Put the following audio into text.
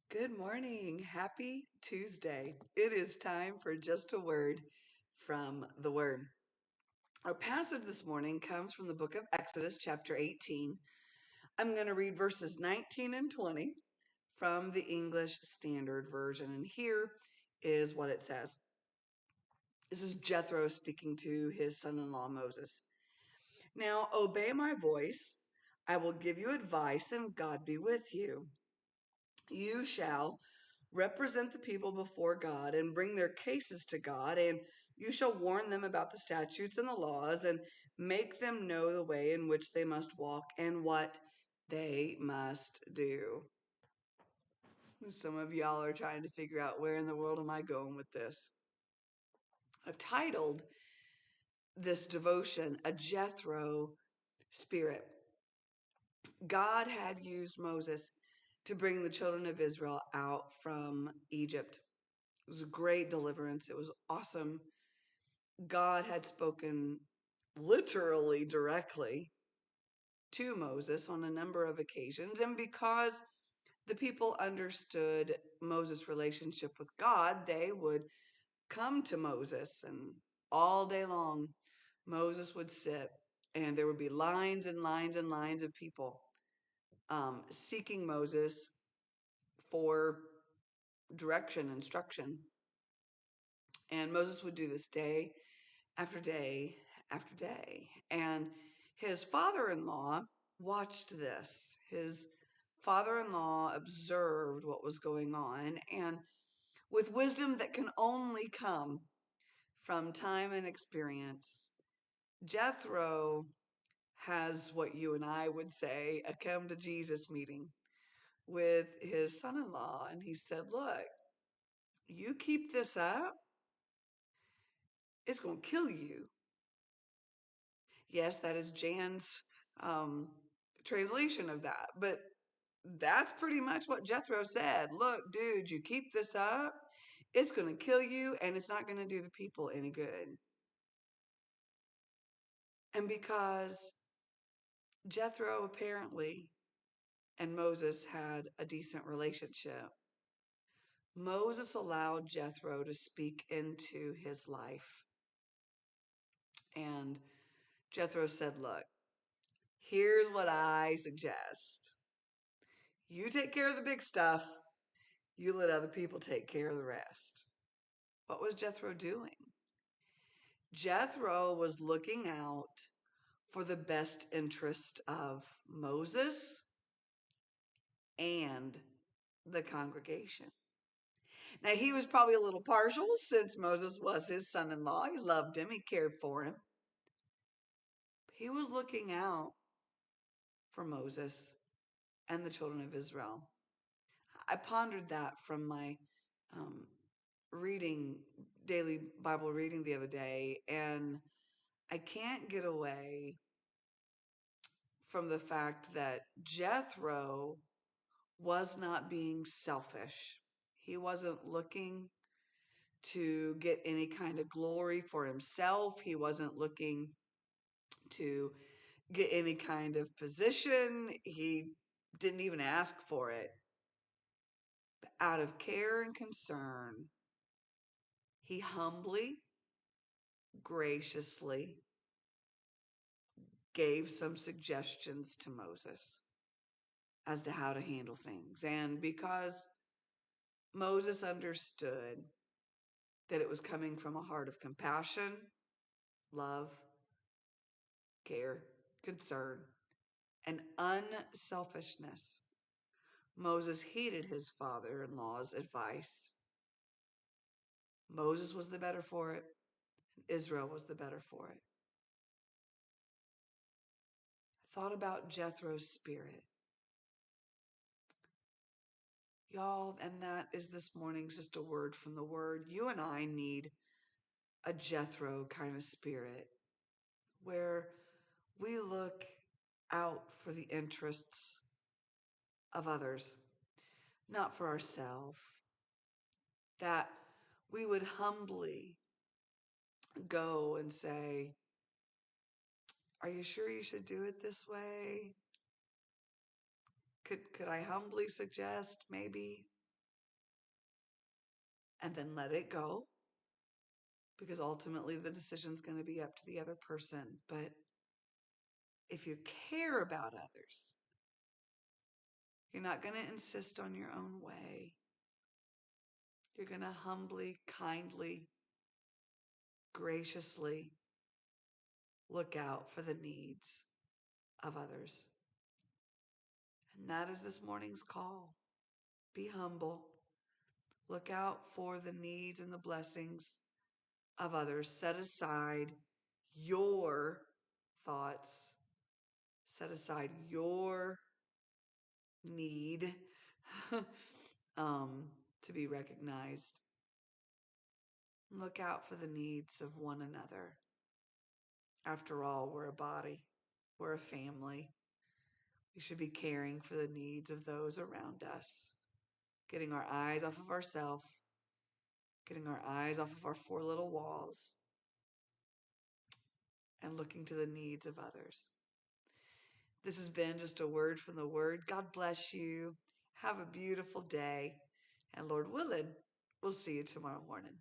Good morning. Happy Tuesday. It is time for just a word from the Word. Our passage this morning comes from the book of Exodus, chapter 18. I'm going to read verses 19 and 20 from the English Standard Version. And here is what it says. This is Jethro speaking to his son in law, Moses. Now, obey my voice. I will give you advice, and God be with you. You shall represent the people before God and bring their cases to God, and you shall warn them about the statutes and the laws and make them know the way in which they must walk and what they must do. Some of y'all are trying to figure out where in the world am I going with this. I've titled this devotion, A Jethro Spirit. God had used Moses to bring the children of Israel out from Egypt. It was a great deliverance. It was awesome. God had spoken literally directly to Moses on a number of occasions. And because the people understood Moses' relationship with God, they would come to Moses, and all day long, Moses would sit, and there would be lines and lines and lines of people seeking Moses for direction, instruction. And Moses would do this day after day after day. And his father-in-law watched this. His father-in-law observed what was going on, and with wisdom that can only come from time and experience, Jethro has what you and I would say a come to Jesus meeting with his son-in-law. And he said, look, you keep this up, it's going to kill you. Yes, that is Jan's um, translation of that, but that's pretty much what Jethro said. Look, dude, you keep this up, it's going to kill you, and it's not going to do the people any good. And because Jethro apparently and Moses had a decent relationship, Moses allowed Jethro to speak into his life. And Jethro said, look, here's what I suggest. You take care of the big stuff. You let other people take care of the rest. What was Jethro doing? Jethro was looking out for the best interest of Moses and the congregation. Now, he was probably a little partial since Moses was his son-in-law. He loved him. He cared for him. He was looking out for Moses and the children of Israel. I pondered that from my um, daily Bible reading the other day, and I can't get away from the fact that Jethro was not being selfish. He wasn't looking to get any kind of glory for himself. He wasn't looking to get any kind of position. He didn't even ask for it. But out of care and concern, he humbly, graciously gave some suggestions to Moses as to how to handle things. And because Moses understood that it was coming from a heart of compassion, love, care, concern, and unselfishness, Moses heeded his father-in-law's advice. Moses was the better for it, and Israel was the better for it. I thought about Jethro's spirit. Y'all, and that is this morning's just a word from the Word. You and I need a Jethro kind of spirit where we look out for the interests of others, not for ourselves. That we would humbly go and say, are you sure you should do it this way? Could I humbly suggest maybe? and then let it go, because ultimately the decision's going to be up to the other person. But if you care about others, you're not going to insist on your own way. You're going to humbly, kindly, graciously look out for the needs of others. And that is this morning's call. Be humble. Look out for the needs and the blessings of others. Set aside your thoughts. Set aside your need to be recognized. Look out for the needs of one another. After all, we're a body. We're a family. We should be caring for the needs of those around us. Getting our eyes off of ourselves. Getting our eyes off of our four little walls. And looking to the needs of others. This has been just a word from the Word. God bless you. Have a beautiful day. And Lord willing, we'll see you tomorrow morning.